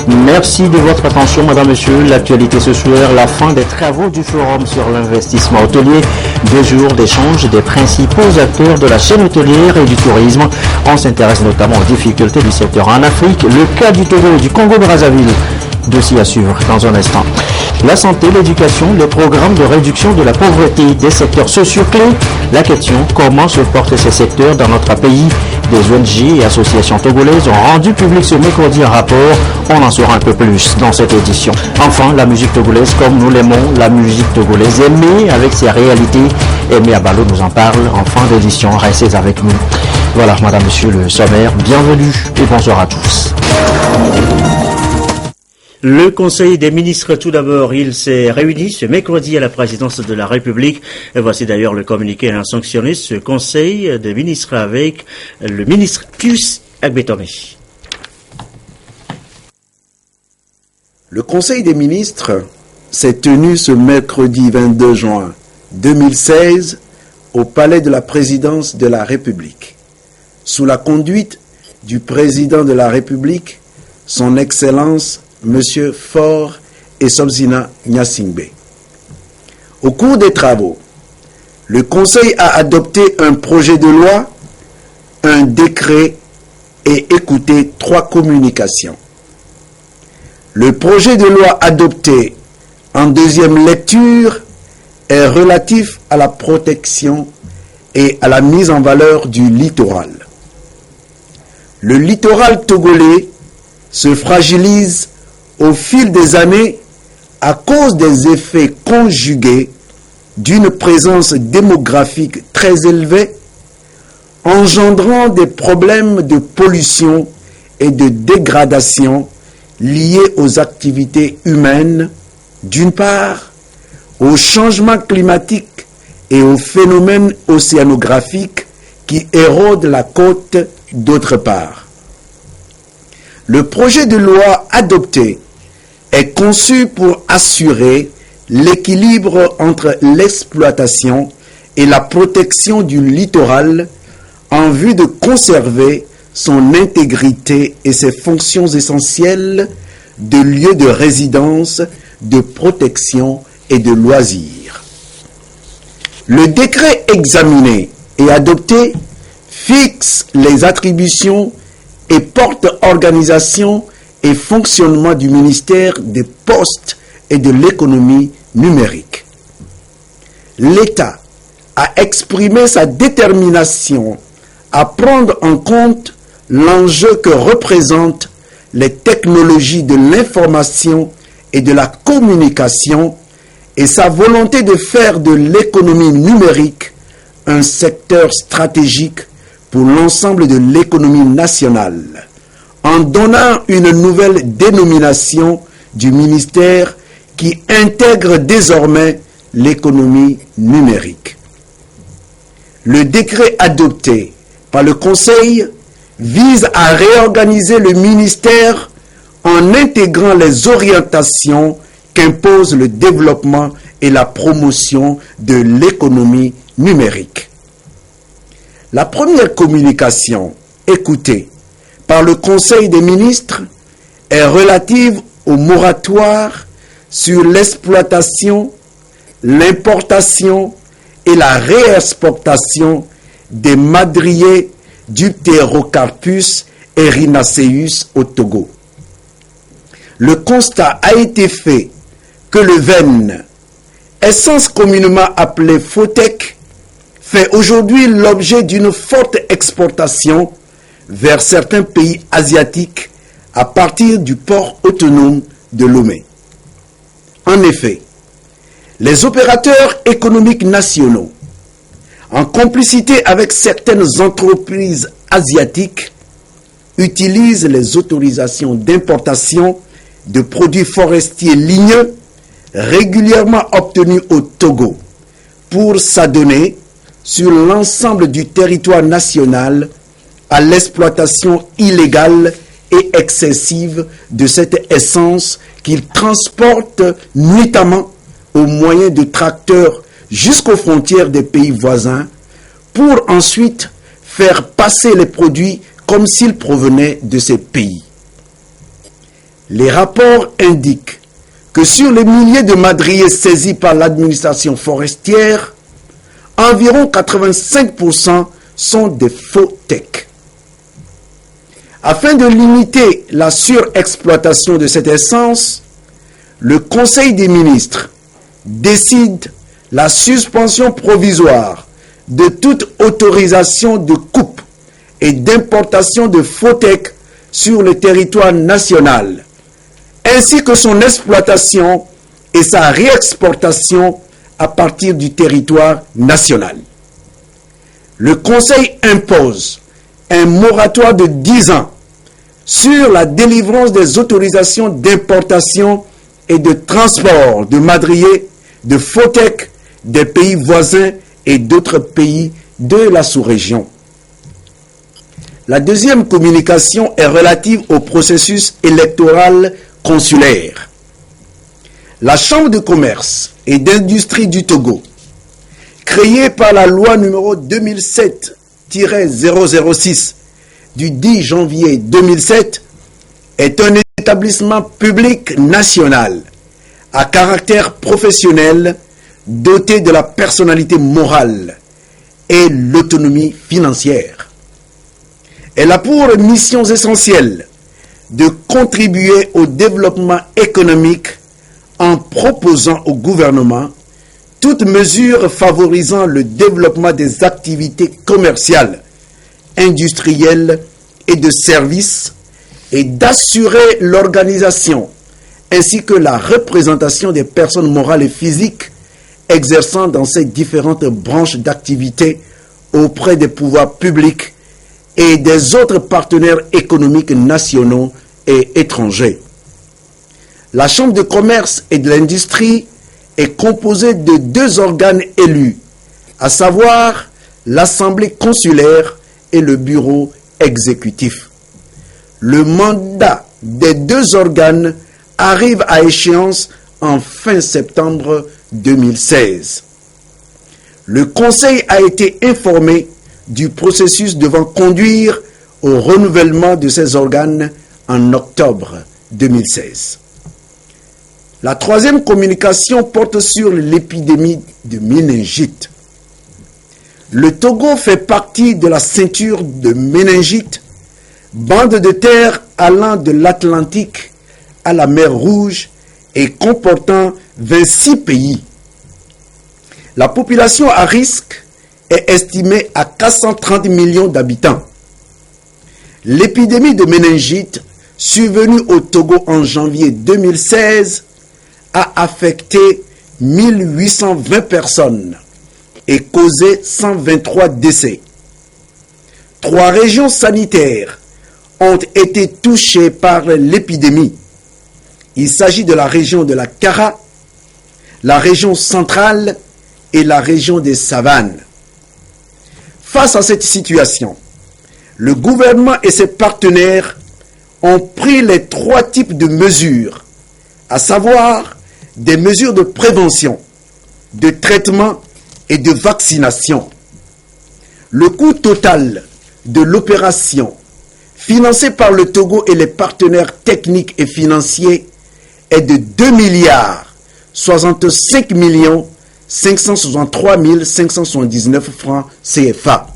Merci de votre attention, madame, monsieur. L'actualité ce soir, la fin des travaux du forum sur l'investissement hôtelier. 2 jours d'échange des principaux acteurs de la chaîne hôtelière et du tourisme. On s'intéresse notamment aux difficultés du secteur en Afrique, le cas du Togo et du Congo-Brazzaville. Dossier à suivre dans un instant. La santé, l'éducation, les programmes de réduction de la pauvreté des secteurs sociaux clés. La question, comment se portent ces secteurs dans notre pays? Des ONG et associations togolaises ont rendu public ce mercredi un rapport. On en saura un peu plus dans cette édition. Enfin, la musique togolaise comme nous l'aimons, la musique togolaise aimée avec ses réalités. Aimé Abalo nous en parle en fin d'édition. Restez avec nous. Voilà, madame, monsieur, le sommaire. Bienvenue et bonsoir à tous. Le Conseil des ministres, tout d'abord, il s'est réuni ce mercredi à la présidence de la République. Et voici d'ailleurs le communiqué à sanctionner ce Conseil des ministres avec le ministre Pius Agbetome. Le Conseil des ministres s'est tenu ce mercredi 22 juin 2016 au Palais de la Présidence de la République, sous la conduite du Président de la République, son Excellence Monsieur Faure Esomzina Gnassingbé. Au cours des travaux, le Conseil a adopté un projet de loi, un décret et écouté 3 communications. Le projet de loi adopté en deuxième lecture est relatif à la protection et à la mise en valeur du littoral. Le littoral togolais se fragilise au fil des années à cause des effets conjugués d'une présence démographique très élevée, engendrant des problèmes de pollution et de dégradation liés aux activités humaines, d'une part, au changement climatique et aux phénomènes océanographiques qui érodent la côte, d'autre part. Le projet de loi adopté est conçu pour assurer l'équilibre entre l'exploitation et la protection du littoral en vue de conserver son intégrité et ses fonctions essentielles de lieu de résidence, de protection et de loisirs. Le décret examiné et adopté fixe les attributions et porte organisation et fonctionnement du ministère des Postes et de l'économie numérique. L'État a exprimé sa détermination à prendre en compte l'enjeu que représentent les technologies de l'information et de la communication et sa volonté de faire de l'économie numérique un secteur stratégique pour l'ensemble de l'économie nationale, en donnant une nouvelle dénomination du ministère qui intègre désormais l'économie numérique. Le décret adopté par le Conseil vise à réorganiser le ministère en intégrant les orientations qu'impose le développement et la promotion de l'économie numérique. La première communication écoutée par le Conseil des ministres est relative au moratoire sur l'exploitation, l'importation et la réexportation des madriers du Pterocarpus erinaceus au Togo. Le constat a été fait que le vène, essence communément appelée Fotec, fait aujourd'hui l'objet d'une forte exportation vers certains pays asiatiques à partir du port autonome de Lomé. En effet, les opérateurs économiques nationaux, en complicité avec certaines entreprises asiatiques, utilisent les autorisations d'importation de produits forestiers ligneux régulièrement obtenus au Togo pour s'adonner sur l'ensemble du territoire national à l'exploitation illégale et excessive de cette essence qu'ils transportent nuitamment au moyen de tracteurs jusqu'aux frontières des pays voisins pour ensuite faire passer les produits comme s'ils provenaient de ces pays. Les rapports indiquent que sur les milliers de madriers saisis par l'administration forestière, environ 85% sont des faux tecs. Afin de limiter la surexploitation de cette essence, le Conseil des ministres décide la suspension provisoire de toute autorisation de coupe et d'importation de faux tecs sur le territoire national, ainsi que son exploitation et sa réexportation à partir du territoire national. Le Conseil impose un moratoire de 10 ans sur la délivrance des autorisations d'importation et de transport de madriers, de faux tecs des pays voisins et d'autres pays de la sous-région. La deuxième communication est relative au processus électoral consulaire. La Chambre de commerce et d'industrie du Togo, créée par la loi numéro 2007-006 du 10 janvier 2007, est un établissement public national à caractère professionnel doté de la personnalité morale et l'autonomie financière. Elle a pour missions essentielles de contribuer au développement économique en proposant au gouvernement toute mesure favorisant le développement des activités commerciales, industrielles et de services et d'assurer l'organisation ainsi que la représentation des personnes morales et physiques exerçant dans ces différentes branches d'activité auprès des pouvoirs publics et des autres partenaires économiques nationaux et étrangers. La Chambre de commerce et de l'industrie est composée de 2 organes élus, à savoir l'Assemblée consulaire et le bureau exécutif. Le mandat des 2 organes arrive à échéance en fin septembre 2016. Le Conseil a été informé du processus devant conduire au renouvellement de ces organes en octobre 2016. La troisième communication porte sur l'épidémie de méningite. Le Togo fait partie de la ceinture de méningite, bande de terre allant de l'Atlantique à la mer Rouge et comportant 26 pays. La population à risque est estimée à 430 millions d'habitants. L'épidémie de méningite, survenue au Togo en janvier 2016, a affecté 1820 personnes et causé 123 décès. 3 régions sanitaires ont été touchées par l'épidémie. Il s'agit de la région de la Kara, la région centrale et la région des Savanes. Face à cette situation, le gouvernement et ses partenaires ont pris les 3 types de mesures, à savoir des mesures de prévention, de traitement et de vaccination. Le coût total de l'opération, financée par le Togo et les partenaires techniques et financiers, est de 2 milliards 65 millions 563 579 francs CFA.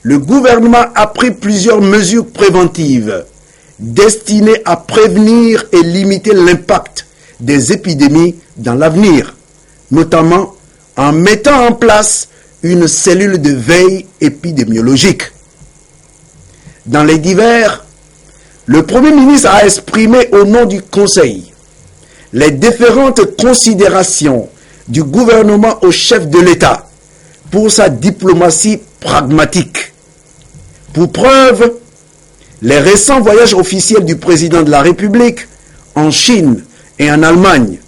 Le gouvernement a pris plusieurs mesures préventives destinées à prévenir et limiter l'impact des épidémies dans l'avenir, notamment en mettant en place une cellule de veille épidémiologique. Dans les divers, le Premier ministre a exprimé au nom du Conseil les différentes considérations du gouvernement au chef de l'État pour sa diplomatie pragmatique. Pour preuve, les récents voyages officiels du président de la République en Chine et en Allemagne,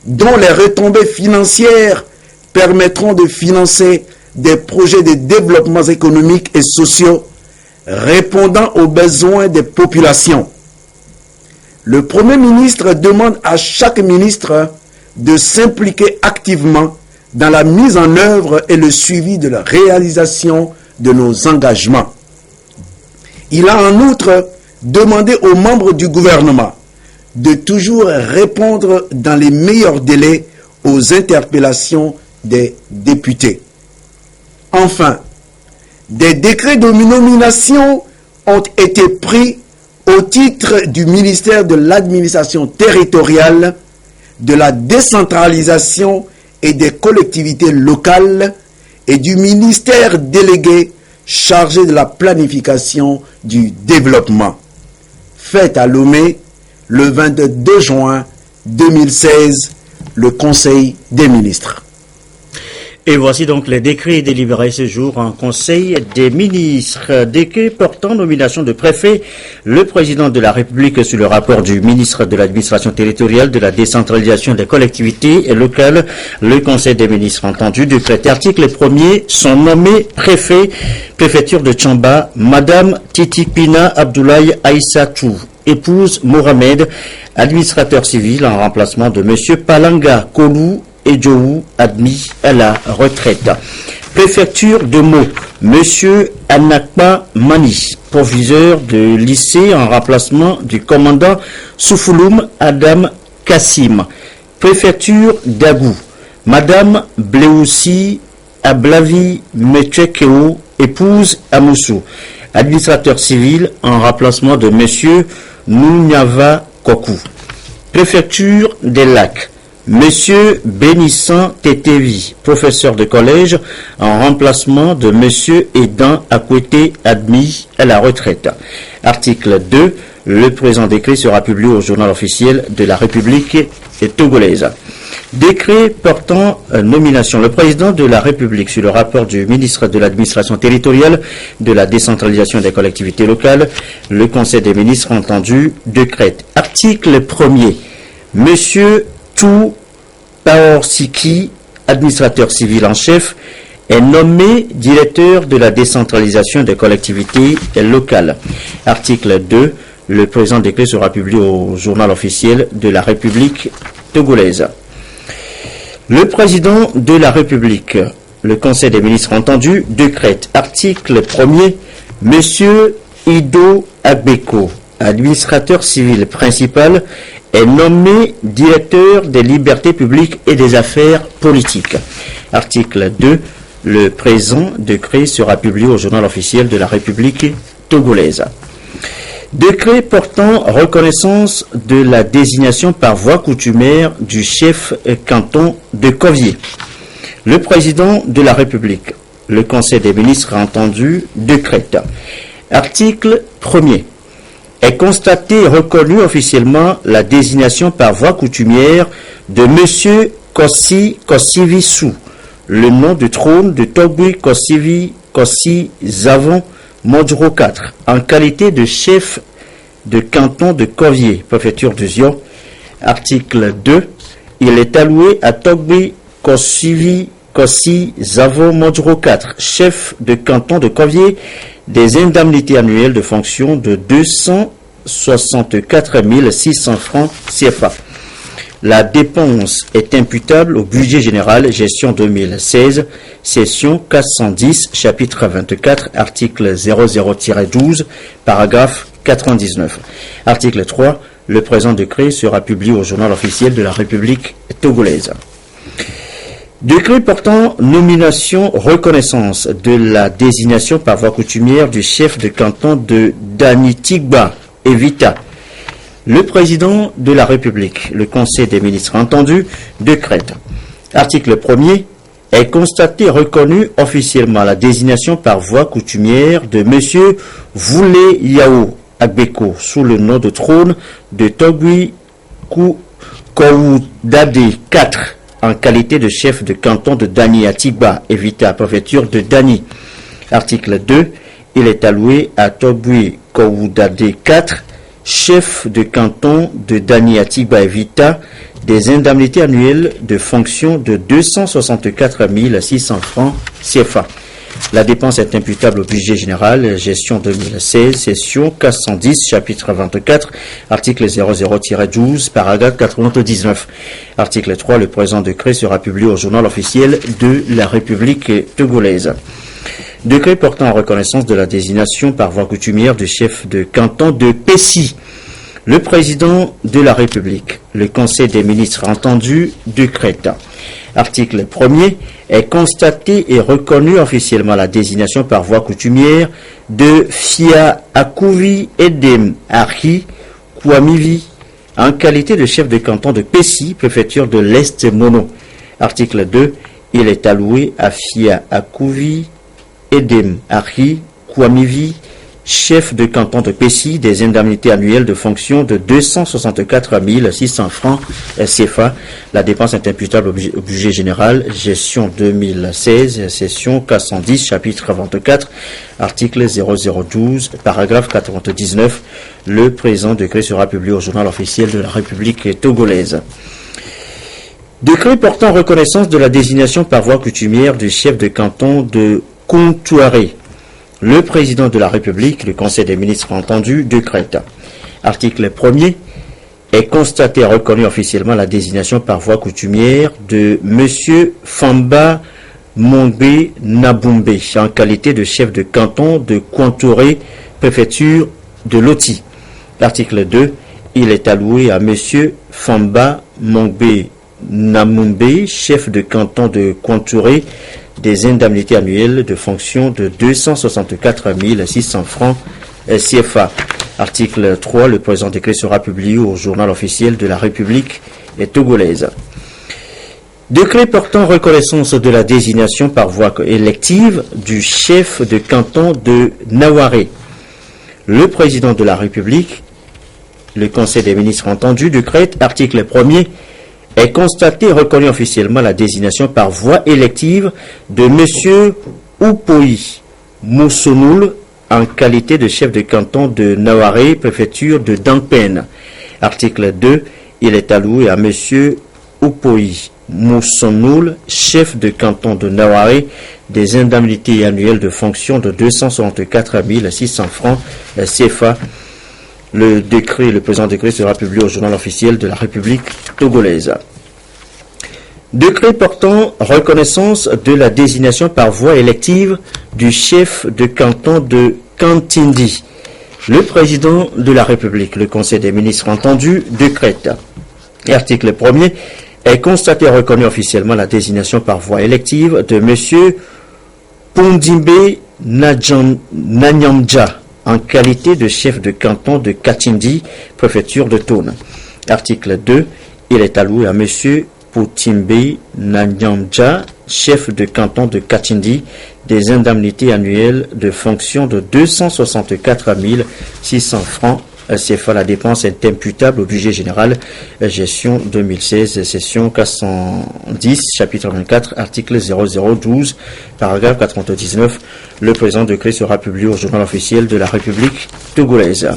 dont les retombées financières permettront de financer des projets de développement économique et sociaux répondant aux besoins des populations. Le Premier ministre demande à chaque ministre de s'impliquer activement dans la mise en œuvre et le suivi de la réalisation de nos engagements. Il a en outre demandé aux membres du gouvernement de toujours répondre dans les meilleurs délais aux interpellations des députés. Enfin, des décrets de nomination ont été pris au titre du ministère de l'administration territoriale, de la décentralisation et des collectivités locales et du ministère délégué chargé de la planification du développement. Fait à Lomé le 22 juin 2016, le Conseil des ministres. Et voici donc les décrets délibérés ce jour en Conseil des ministres. Décret portant nomination de préfet, le président de la République sur le rapport du ministre de l'administration territoriale, de la décentralisation des collectivités locales. Le Conseil des ministres entendu décréter article 1er sont nommés préfet, préfecture de Tchamba, Madame Titipina Abdoulaye Aïssatou, épouse Mohamed, administrateur civil en remplacement de Monsieur Palanga Kolou et Djou, admis à la retraite. Préfecture de Meaux, Monsieur Anakpa Mani, proviseur de lycée en remplacement du commandant Soufouloum Adam Kassim. Préfecture d'Agou, Madame Bleoussi Ablavi Metchekeo, épouse Amoussou, administrateur civil en remplacement de Monsieur Nouniava Kokou. Préfecture des Lacs, Monsieur Bénissan Tetevi, professeur de collège, en remplacement de Monsieur Edan Akwete, admis à la retraite. Article 2. Le présent décret sera publié au journal officiel de la République togolaise. Décret portant nomination. Le président de la République, sur le rapport du ministre de l'administration territoriale, de la décentralisation des collectivités locales, le Conseil des ministres entendu décrète. Article 1er. Monsieur Tou Paorsiki, administrateur civil en chef, est nommé directeur de la décentralisation des collectivités locales. Article 2. Le présent décret sera publié au journal officiel de la République togolaise. Le président de la République, le Conseil des ministres entendu, décrète. Article 1er. Monsieur Ido Agbeko, administrateur civil principal, est nommé directeur des libertés publiques et des affaires politiques. Article 2. Le présent décret sera publié au journal officiel de la République togolaise. Décret portant reconnaissance de la désignation par voie coutumière du chef canton de Covier. Le président de la République, le Conseil des ministres a entendu décrète. Article 1er. Est constaté et reconnu officiellement la désignation par voie coutumière de M. Kossi Kossivissou, le nom de trône de Togui Kossivi Kossi Zavon Modro 4, en qualité de chef de canton de Covier, préfecture de Zion. Article 2. Il est alloué à Togui Kossivi Kossi Zavon Modro 4, chef de canton de Covier, des indemnités annuelles de fonction de 264 600 francs CFA. La dépense est imputable au budget général gestion 2016, session 410, chapitre 24, article 00-12, paragraphe 99. Article 3. Le présent décret sera publié au journal officiel de la République togolaise. Décret portant nomination, reconnaissance de la désignation par voie coutumière du chef de canton de Danitigba, Evita. Le président de la République, le Conseil des ministres entendu, décrète. Article 1er. Est constaté et reconnu officiellement la désignation par voie coutumière de M. Voulé Yao Agbeko sous le nom de trône de Togui Kououdade 4 en qualité de chef de canton de Dani Atigba, Evita, préfecture de Dani. Article 2. Il est alloué à Togui Kououdade 4, chef de canton de Dani Atigba, Evita, des indemnités annuelles de fonction de 264 600 francs CFA. La dépense est imputable au budget général, gestion 2016, session 410, chapitre 24, article 00-12, paragraphe 99. Article 3. Le présent décret sera publié au journal officiel de la République togolaise. Décret portant en reconnaissance de la désignation par voie coutumière du chef de canton de Pessi. Le président de la République, le Conseil des ministres entendu, décrète. Article 1er, est constaté et reconnu officiellement la désignation par voie coutumière de Fia Akouvi Edem Arhi Kouamivi en qualité de chef de canton de Pessi, préfecture de l'Est Mono. Article 2, il est alloué à Fia Akouvi Edem Arhi Kouamivi, chef de canton de Pessi, des indemnités annuelles de fonction de 264 600 francs CFA. La dépense est imputable au budget général, gestion 2016, session 410, chapitre 24, article 0012, paragraphe 99. Le présent décret sera publié au journal officiel de la République togolaise. Décret portant reconnaissance de la désignation par voie coutumière du chef de canton de Kontouaré. Le président de la République, le Conseil des ministres entendu, décrète. Article 1er, est constaté et reconnu officiellement la désignation par voie coutumière de M. Famba Mongbe Nabumbe en qualité de chef de canton de Kontouaré, préfecture de Loti. Article 2, il est alloué à M. Famba Mongbe Namumbe, chef de canton de Kontouaré, des indemnités annuelles de fonction de 264 600 francs CFA. Article 3, le présent décret sera publié au journal officiel de la République togolaise. Décret portant reconnaissance de la désignation par voie élective du chef de canton de Nawaré. Le président de la République, le Conseil des ministres entendu, décrète, article 1er, est constaté et reconnu officiellement la désignation par voie élective de M. Upoi Moussonoul en qualité de chef de canton de Nawaré, préfecture de Dampen. Article 2, il est alloué à M. Upoi Moussonoul, chef de canton de Nawaré, des indemnités annuelles de fonction de 264 600 francs CFA. Le présent décret sera publié au journal officiel de la République togolaise. Décret portant reconnaissance de la désignation par voie élective du chef de canton de Kantindi. Le président de la République, le Conseil des ministres entendu, décrète. Article 1er, est constaté et reconnu officiellement la désignation par voie élective de M. Pondimbe Nanyamja en qualité de chef de canton de Katindi, préfecture de Tone. Article 2, il est alloué à M. Poutimbe Nanyamja, chef de canton de Katindi, des indemnités annuelles de fonction de 264 600 francs CFA. La dépense est imputable au budget général, gestion 2016, session 410, chapitre 24, article 0012, paragraphe 99. Le présent décret sera publié au journal officiel de la République togolaise.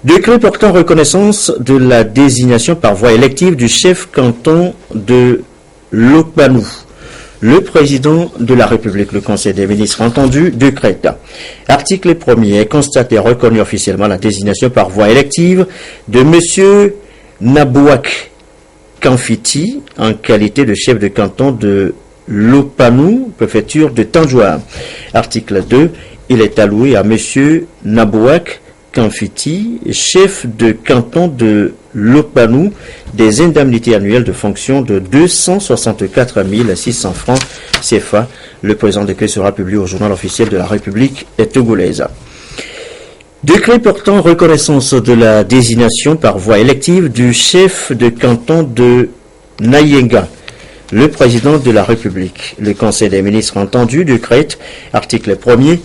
Décret portant reconnaissance de la désignation par voie élective du chef canton de Lokbanou. Le président de la République, le Conseil des ministres entendu, décrète. Article 1er, est constaté et reconnu officiellement la désignation par voie élective de M. Nabouak Kamfiti en qualité de chef de canton de Lopanou, préfecture de Tanjoua. Article 2, il est alloué à M. Nabouak Kamfiti, chef de canton de Lopanou, des indemnités annuelles de fonction de 264 600 francs CFA. Le présent décret sera publié au journal officiel de la République togolaise. Décret portant reconnaissance de la désignation par voie élective du chef de canton de Nayenga. Le président de la République, le Conseil des ministres entendu, décrète, article 1er,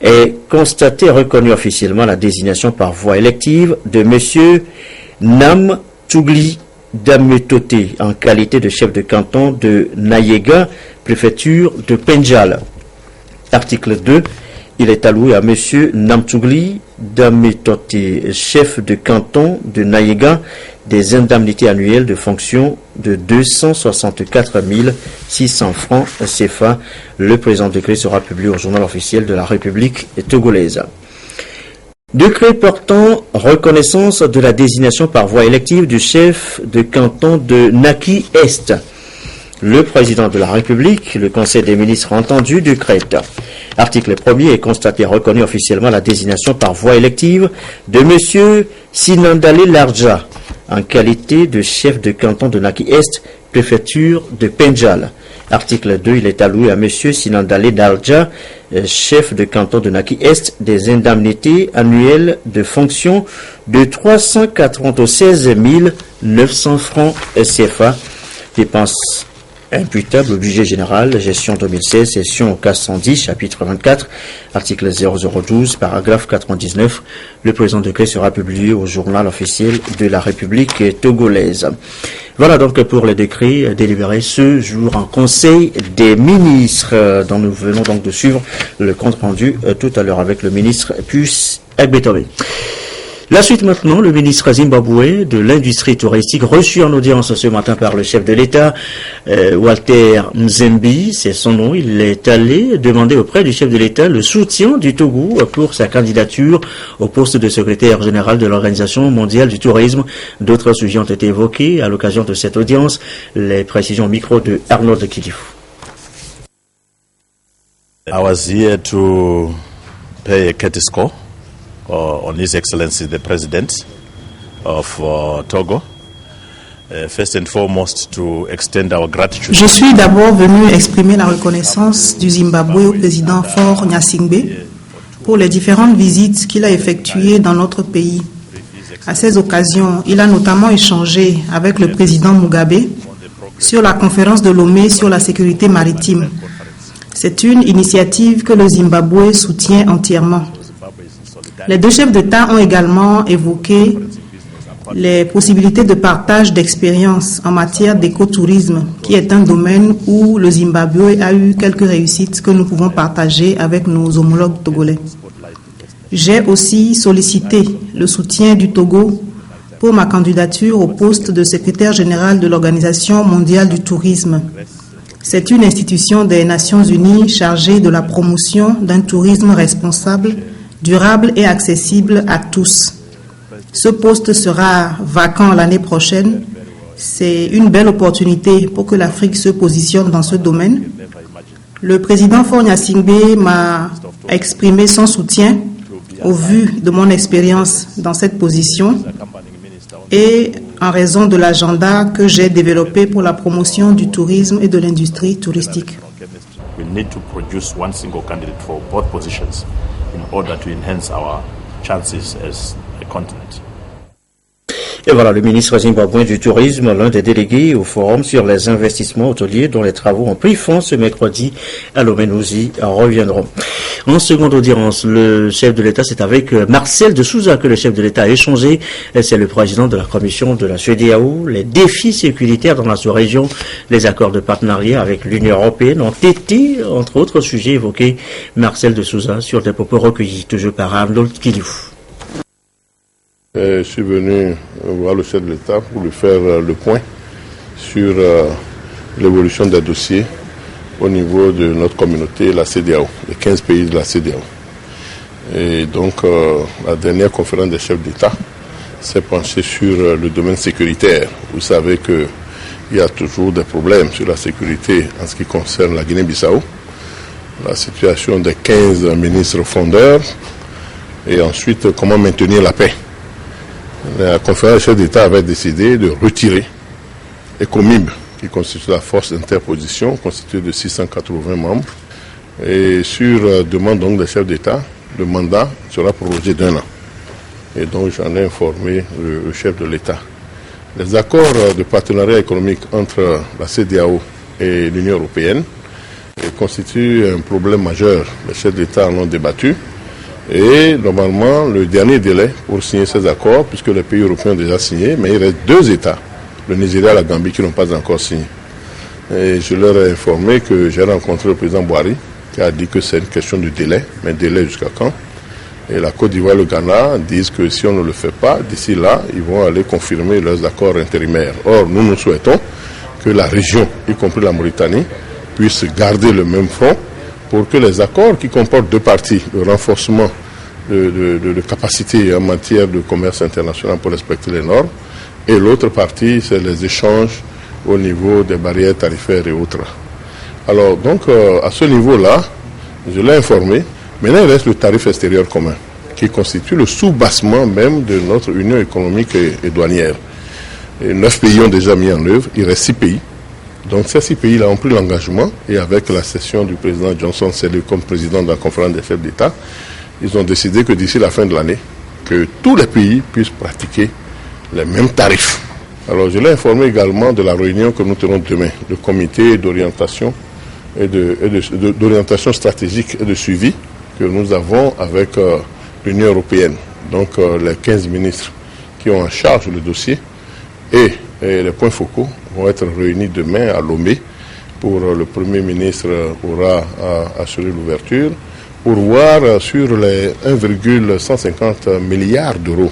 est constaté et reconnu officiellement la désignation par voie élective de M. Nam Tougli Dametote en qualité de chef de canton de Nayega, préfecture de Penjal. Article 2, il est alloué à M. Namtougli Dametote, chef de canton de Nayega, des indemnités annuelles de fonction de 264 600 francs CFA. Le présent décret sera publié au journal officiel de la République togolaise. Décret portant reconnaissance de la désignation par voie élective du chef de canton de Naki Est. Le président de la République, le Conseil des ministres entendu, décrète. Article 1er, est constaté et reconnu officiellement la désignation par voie élective de M. Sinandale Larja en qualité de chef de canton de Naki-Est, préfecture de Pendjal. Article 2, il est alloué à M. Sinandale Larja, chef de canton de Naki-Est, des indemnités annuelles de fonction de 396 900 francs CFA, dépenses imputable au budget général, gestion 2016, session 410, chapitre 24, article 0012, paragraphe 99. Le présent décret sera publié au journal officiel de la République togolaise. Voilà donc pour les décrets délibérés ce jour en Conseil des ministres, dont nous venons donc de suivre le compte rendu tout à l'heure avec le ministre Pius Agbetobe. La suite maintenant, le ministre zimbabwéen de l'industrie touristique reçu en audience ce matin par le chef de l'État, Walter Mzembi, c'est son nom. Il est allé demander auprès du chef de l'État le soutien du Togo pour sa candidature au poste de secrétaire général de l'Organisation mondiale du tourisme. D'autres sujets ont été évoqués à l'occasion de cette audience. Les précisions au micro de Arnold Kidifou. I was here to pay a courtesy call on His Excellency the President of Togo. First and foremost, to extend our gratitude. Je suis d'abord venu exprimer la reconnaissance du Zimbabwe au président Faure Gnassingbé pour les différentes visites qu'il a effectuées dans notre pays. À ces occasions, il a notamment échangé avec le président Mugabe sur la conférence de Lomé sur la sécurité maritime. C'est une initiative que le Zimbabwe soutient entièrement. Les deux chefs d'État ont également évoqué les possibilités de partage d'expériences en matière d'écotourisme, qui est un domaine où le Zimbabwe a eu quelques réussites que nous pouvons partager avec nos homologues togolais. J'ai aussi sollicité le soutien du Togo pour ma candidature au poste de secrétaire général de l'Organisation mondiale du tourisme. C'est une institution des Nations Unies chargée de la promotion d'un tourisme responsable, durable et accessible à tous. Ce poste sera vacant l'année prochaine. C'est une belle opportunité pour que l'Afrique se positionne dans ce domaine. Le président Faure Gnassingbé m'a exprimé son soutien au vu de mon expérience dans cette position et en raison de l'agenda que j'ai développé pour la promotion du tourisme et de l'industrie touristique. We need to produce one single candidate for both positions in order to enhance our chances as a continent. Et voilà, le ministre zimbabwéen du Tourisme, l'un des délégués au forum sur les investissements hôteliers dont les travaux ont pris fin ce mercredi à Lomé. Nous y reviendrons. En seconde audience, le chef de l'État, c'est avec Marcel de Souza que le chef de l'État a échangé. C'est le président de la commission de la CEDEAO. Les défis sécuritaires dans la sous-région, les accords de partenariat avec l'Union européenne ont été, entre autres sujets, évoqués. Marcel de Souza sur des propos recueillis, toujours par Arnold Kidifou. Je suis venu voir le chef de l'État pour lui faire le point sur l'évolution des dossiers au niveau de notre communauté, la CEDEAO, les 15 pays de la CEDEAO. Et donc, la dernière conférence des chefs d'État s'est penchée sur le domaine sécuritaire. Vous savez qu'il y a toujours des problèmes sur la sécurité en ce qui concerne la Guinée-Bissau, la situation des 15 ministres fondeurs et ensuite comment maintenir la paix. La conférence des chefs d'État avait décidé de retirer ECOMIB, qui constitue la force d'interposition, constituée de 680 membres. Et sur demande donc des chefs d'État, le mandat sera prorogé d'1 an. Et donc j'en ai informé le chef de l'État. Les accords de partenariat économique entre la CEDEAO et l'Union européenne constituent un problème majeur. Les chefs d'État en ont débattu. Et normalement, le dernier délai pour signer ces accords, puisque les pays européens ont déjà signé, mais il reste 2 États, le Nigeria et la Gambie, qui n'ont pas encore signé. Et je leur ai informé que j'ai rencontré le président Buhari, qui a dit que c'est une question de délai, mais délai jusqu'à quand? Et la Côte d'Ivoire et le Ghana disent que si on ne le fait pas, d'ici là, ils vont aller confirmer leurs accords intérimaires. Or, nous souhaitons que la région, y compris la Mauritanie, puisse garder le même front, pour que les accords qui comportent 2 parties, le renforcement de capacité en matière de commerce international pour respecter les normes, et l'autre partie, c'est les échanges au niveau des barrières tarifaires et autres. Alors, donc, à ce niveau-là, Je l'ai informé. Maintenant, il reste le tarif extérieur commun, qui constitue le sous-bassement même de notre union économique et douanière. Et 9 pays ont déjà mis en œuvre, il reste 6 pays. Donc ces 6 pays-là ont pris l'engagement, et avec la cession du président Johnson Sirleaf comme président de la conférence des chefs d'État, ils ont décidé que d'ici la fin de l'année, que tous les pays puissent pratiquer les mêmes tarifs. Alors je l'ai informé également de la réunion que nous tenons demain, le comité d'orientation d'orientation stratégique et de suivi que nous avons avec l'Union européenne. Donc les 15 ministres qui ont en charge le dossier et les points focaux vont être réunis demain à Lomé pour le Premier ministre aura assuré l'ouverture pour voir sur les 1,150 milliards d'euros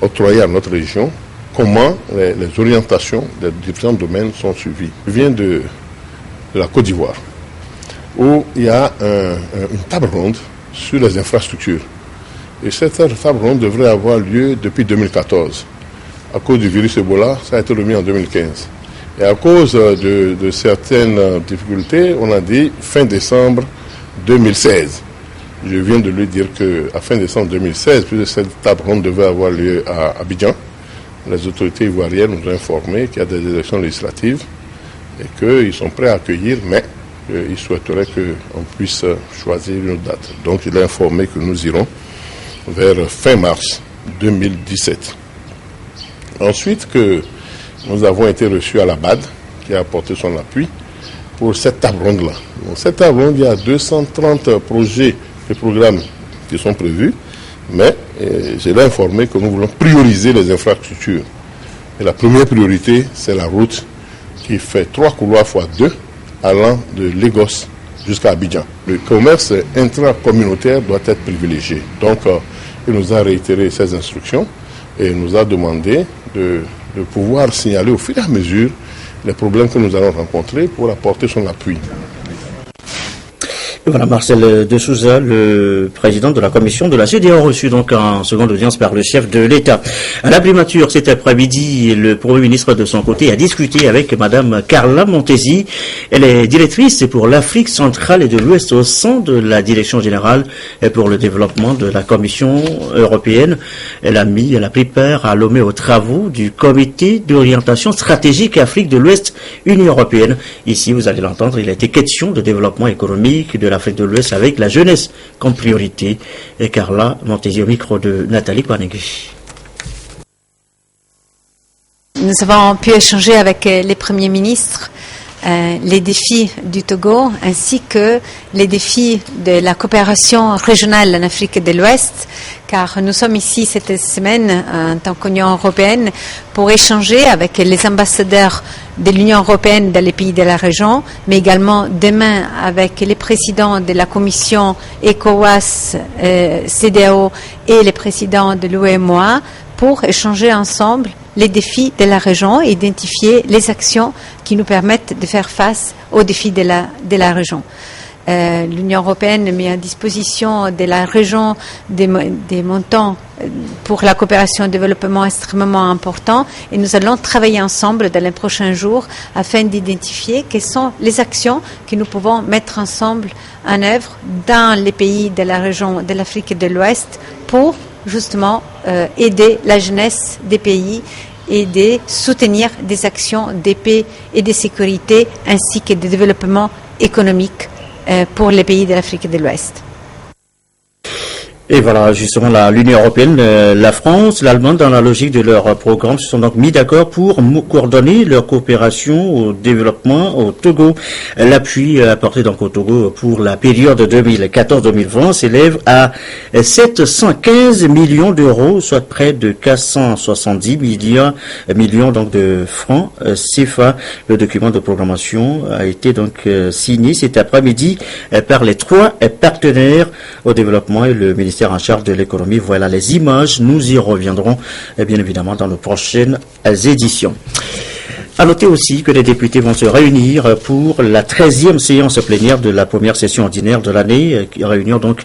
octroyés à notre région comment les orientations des différents domaines sont suivies. Je viens de la Côte d'Ivoire où il y a une table ronde sur les infrastructures. Et cette table ronde devrait avoir lieu depuis 2014. À cause du virus Ebola, ça a été remis en 2015. Et à cause de certaines difficultés, on a dit fin décembre 2016. Je viens de lui dire qu'à fin décembre 2016, puisque cette table ronde devait avoir lieu à Abidjan, les autorités ivoiriennes nous ont informé qu'il y a des élections législatives et qu'ils sont prêts à accueillir, mais ils souhaiteraient qu'on puisse choisir une autre date. Donc il a informé que nous irons vers fin mars 2017. Ensuite, que nous avons été reçus à la BAD, qui a apporté son appui pour cette table ronde-là. Dans cette table ronde, il y a 230 projets et programmes qui sont prévus, mais je l'ai informé que nous voulons prioriser les infrastructures. Et la première priorité, c'est la route qui fait 3 couloirs x 2 allant de Lagos jusqu'à Abidjan. Le commerce intracommunautaire doit être privilégié. Donc, il nous a réitéré ses instructions et nous a demandé de pouvoir signaler au fur et à mesure les problèmes que nous allons rencontrer pour apporter son appui. Et voilà, Marcel de Souza, le président de la commission de la CEDEAO, reçu donc en seconde audience par le chef de l'État. À la primature, cet après-midi, le Premier ministre de son côté a discuté avec Madame Carla Montesi. Elle est directrice pour l'Afrique centrale et de l'Ouest au sein de la Direction générale pour le développement de la Commission européenne. Elle a pris part à Lomé aux travaux du comité d'orientation stratégique Afrique de l'Ouest, Union européenne. Ici, vous allez l'entendre, il a été question de développement économique de l'Afrique de l'Ouest avec la jeunesse comme priorité. Et Carla Montesi au micro de Nathalie Kwanegui. Nous avons pu échanger avec les premiers ministres les défis du Togo ainsi que les défis de la coopération régionale en Afrique de l'Ouest, car nous sommes ici cette semaine en tant qu'Union européenne pour échanger avec les ambassadeurs de l'Union européenne dans les pays de la région, mais également demain avec les présidents de la Commission ECOWAS, CEDEAO et les présidents de l'UEMOA pour échanger ensemble les défis de la région et identifier les actions qui nous permettent de faire face aux défis de la région. L'Union européenne met à disposition de la région des montants pour la coopération et le développement extrêmement importants et nous allons travailler ensemble dans les prochains jours afin d'identifier quelles sont les actions que nous pouvons mettre ensemble en œuvre dans les pays de la région de l'Afrique de l'Ouest pour justement aider la jeunesse des pays et de soutenir des actions de paix et de sécurité ainsi que de développement économique pour les pays de l'Afrique de l'Ouest. Et voilà, justement, l'Union européenne, la France, l'Allemagne, dans la logique de leur programme, se sont donc mis d'accord pour coordonner leur coopération au développement au Togo. L'appui apporté donc au Togo pour la période 2014-2020 s'élève à 715 millions d'euros, soit près de 470 millions donc de francs CFA. Le document de programmation a été donc signé cet après-midi par les 3 partenaires au développement et le ministère en charge de l'économie. Voilà les images. Nous y reviendrons bien évidemment dans nos prochaines éditions. À noter aussi que les députés vont se réunir pour la 13e séance plénière de la première session ordinaire de l'année, qui réunir donc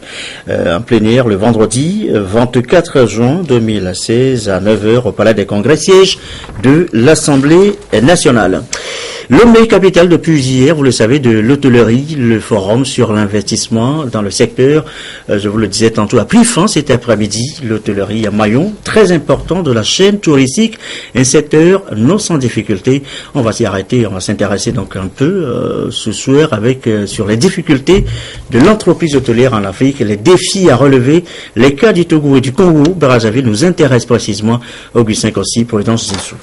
en plénière le vendredi 24 juin 2016 à 9h au Palais des Congrès, siège de l'Assemblée nationale. Lomé, capitale depuis hier, vous le savez, de l'hôtellerie, le forum sur l'investissement dans le secteur, je vous le disais tantôt, a pris fin cet après-midi. L'hôtellerie à maillon très important de la chaîne touristique, un secteur non sans difficulté. On va s'y arrêter, on va s'intéresser donc un peu ce soir avec sur les difficultés de l'entreprise hôtelière en Afrique, les défis à relever. Les cas du Togo et du Congo, Brazzaville nous intéressent précisément. Augustin Kossi, Prudence Zissou.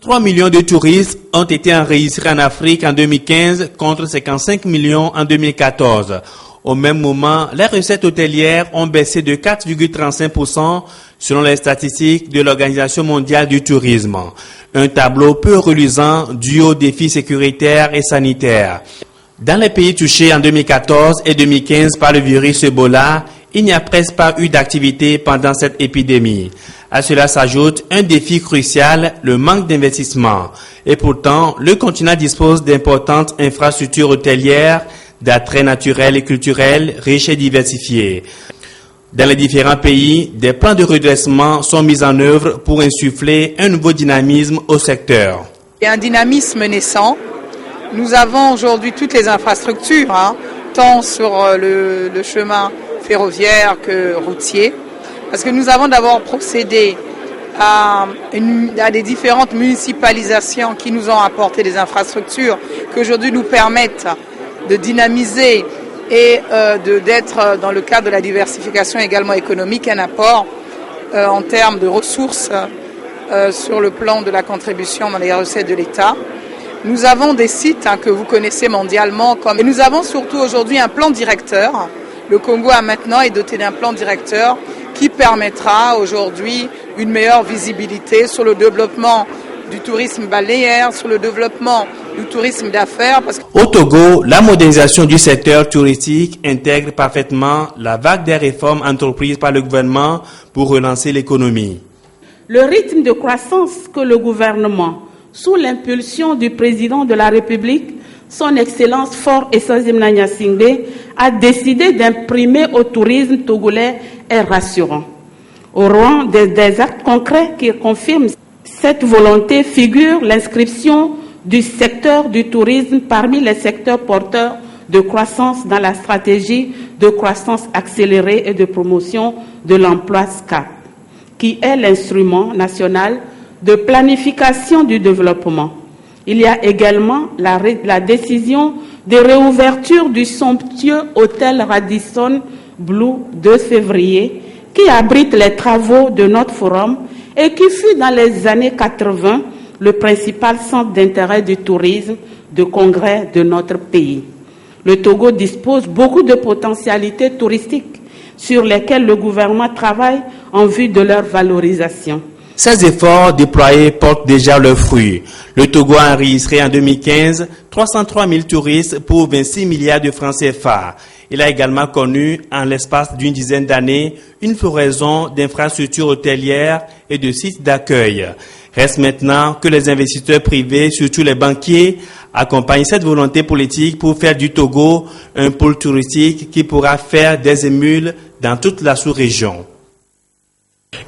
3 millions de touristes ont été enregistrés en Afrique en 2015 contre 55 millions en 2014. Au même moment, les recettes hôtelières ont baissé de 4,35% selon les statistiques de l'Organisation mondiale du tourisme. Un tableau peu reluisant dû aux défis sécuritaires et sanitaires. Dans les pays touchés en 2014 et 2015 par le virus Ebola, il n'y a presque pas eu d'activité pendant cette épidémie. À cela s'ajoute un défi crucial, le manque d'investissement. Et pourtant, le continent dispose d'importantes infrastructures hôtelières, d'attraits naturels et culturels riches et diversifiés. Dans les différents pays, des plans de redressement sont mis en œuvre pour insuffler un nouveau dynamisme au secteur. Il y a un dynamisme naissant. Nous avons aujourd'hui toutes les infrastructures, tant sur le chemin ferroviaire que routier, parce que nous avons d'abord procédé à des différentes municipalisations qui nous ont apporté des infrastructures qui aujourd'hui nous permettent de dynamiser et d'être dans le cadre de la diversification également économique un apport en termes de ressources sur le plan de la contribution dans les recettes de l'État. Nous avons des sites que vous connaissez mondialement et nous avons surtout aujourd'hui un plan directeur. Le Congo a maintenant est doté d'un plan directeur qui permettra aujourd'hui une meilleure visibilité sur le développement du tourisme balnéaire, sur le développement du tourisme d'affaires. Au Togo, la modernisation du secteur touristique intègre parfaitement la vague des réformes entreprises par le gouvernement pour relancer l'économie. Le rythme de croissance que le gouvernement, sous l'impulsion du président de la République, son Excellence Faure Eswazimna Gnassingbé, a décidé d'imprimer au tourisme togolais est rassurant. Au rang des actes concrets qui confirment cette volonté figure l'inscription du secteur du tourisme parmi les secteurs porteurs de croissance dans la stratégie de croissance accélérée et de promotion de l'emploi SCAP, qui est l'instrument national de planification du développement. Il y a également la décision de réouverture du somptueux hôtel Radisson Blu 2 février qui abrite les travaux de notre forum et qui fut dans les années 80 le principal centre d'intérêt du tourisme de congrès de notre pays. Le Togo dispose beaucoup de potentialités touristiques sur lesquelles le gouvernement travaille en vue de leur valorisation. Ces efforts déployés portent déjà leurs fruits. Le Togo a enregistré en 2015 303 000 touristes pour 26 milliards de francs CFA. Il a également connu, en l'espace d'une dizaine d'années, une floraison d'infrastructures hôtelières et de sites d'accueil. Reste maintenant que les investisseurs privés, surtout les banquiers, accompagnent cette volonté politique pour faire du Togo un pôle touristique qui pourra faire des émules dans toute la sous-région.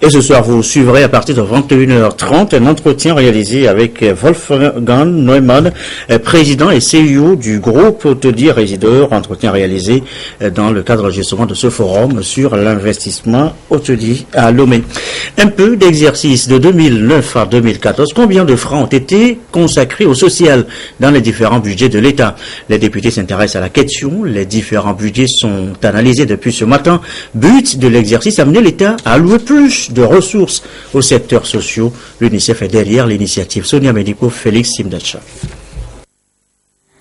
Et ce soir, vous suivrez à partir de 21h30 un entretien réalisé avec Wolfgang Neumann, président et CEO du groupe hôtelier résideur. Entretien réalisé dans le cadre justement de ce forum sur l'investissement hôtelier à Lomé. Un peu d'exercice de 2009 à 2014. Combien de francs ont été consacrés au social dans les différents budgets de l'État? Les députés s'intéressent à la question. Les différents budgets sont analysés depuis ce matin. But de l'exercice, amener l'État à allouer plus de ressources aux secteurs sociaux. L'UNICEF est derrière l'initiative. Sonia Medico, Félix Simdacha.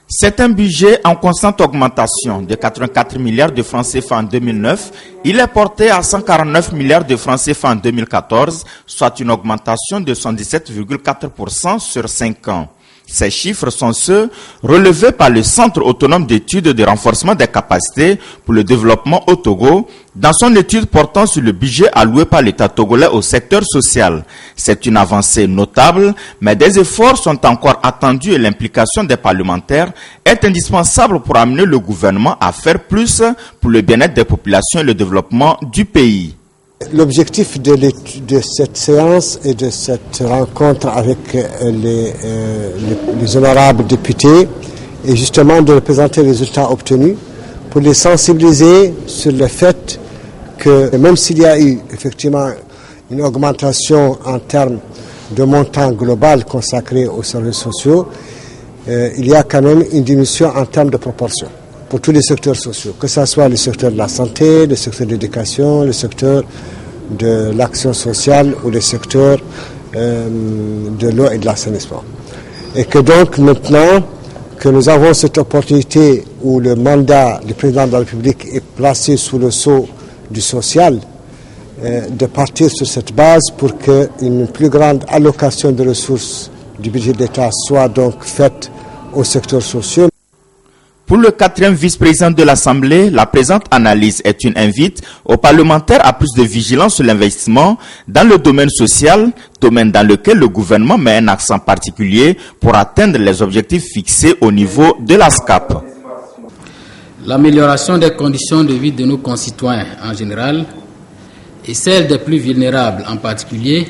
C'est un budget en constante augmentation de 84 milliards de francs CFA en 2009. Il est porté à 149 milliards de francs CFA en 2014, soit une augmentation de 117,4% sur 5 ans. Ces chiffres sont ceux relevés par le Centre autonome d'études de renforcement des capacités pour le développement au Togo dans son étude portant sur le budget alloué par l'État togolais au secteur social. C'est une avancée notable, mais des efforts sont encore attendus et l'implication des parlementaires est indispensable pour amener le gouvernement à faire plus pour le bien-être des populations et le développement du pays. L'objectif de cette séance et de cette rencontre avec les honorables députés est justement de présenter les résultats obtenus pour les sensibiliser sur le fait que même s'il y a eu effectivement une augmentation en termes de montant global consacré aux services sociaux, il y a quand même une diminution en termes de proportion pour tous les secteurs sociaux, que ce soit le secteur de la santé, le secteur de l'éducation, le secteur de l'action sociale ou le secteur de l'eau et de l'assainissement. Et que donc maintenant que nous avons cette opportunité où le mandat du président de la République est placé sous le sceau du social, de partir sur cette base pour qu'une plus grande allocation de ressources du budget de l'État soit donc faite aux secteurs sociaux. Pour le 4e vice-président de l'Assemblée, la présente analyse est une invite aux parlementaires à plus de vigilance sur l'investissement dans le domaine social, domaine dans lequel le gouvernement met un accent particulier pour atteindre les objectifs fixés au niveau de la SCAP. L'amélioration des conditions de vie de nos concitoyens en général et celle des plus vulnérables en particulier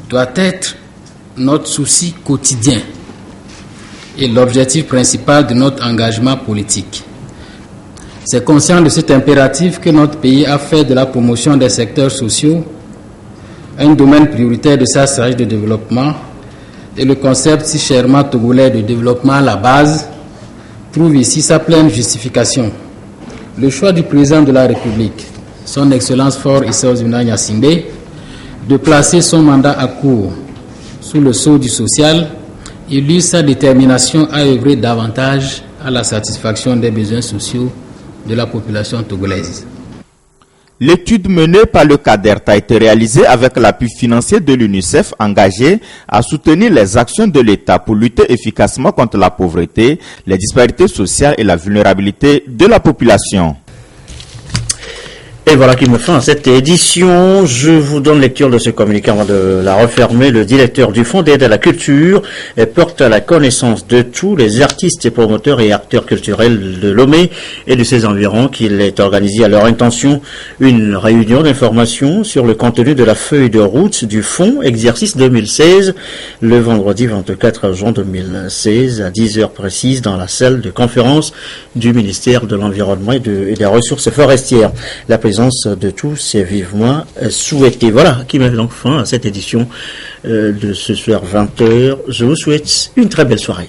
doit être notre souci quotidien et l'objectif principal de notre engagement politique. C'est conscient de cet impératif que notre pays a fait de la promotion des secteurs sociaux un domaine prioritaire de sa stratégie de développement et le concept si chèrement togolais de développement à la base trouve ici sa pleine justification. Le choix du président de la République, son Excellence Faure Issa Ozimena Gnassingbé, de placer son mandat à court sous le sceau du social illustre sa détermination à œuvrer davantage à la satisfaction des besoins sociaux de la population togolaise. L'étude menée par le CADERT a été réalisée avec l'appui financier de l'UNICEF engagé à soutenir les actions de l'État pour lutter efficacement contre la pauvreté, les disparités sociales et la vulnérabilité de la population. Et voilà qui me fait à cette édition. Je vous donne lecture de ce communiqué avant de la refermer. Le directeur du Fonds d'aide à la culture porte à la connaissance de tous les artistes et promoteurs et acteurs culturels de Lomé et de ses environs qu'il est organisé à leur intention une réunion d'information sur le contenu de la feuille de route du Fonds exercice 2016 le vendredi 24 juin 2016 à 10h précises dans la salle de conférence du ministère de l'Environnement et des Ressources forestières. La présence de tous est vivement souhaitée. Voilà qui met donc fin à cette édition de ce soir 20h. Je vous souhaite une très belle soirée.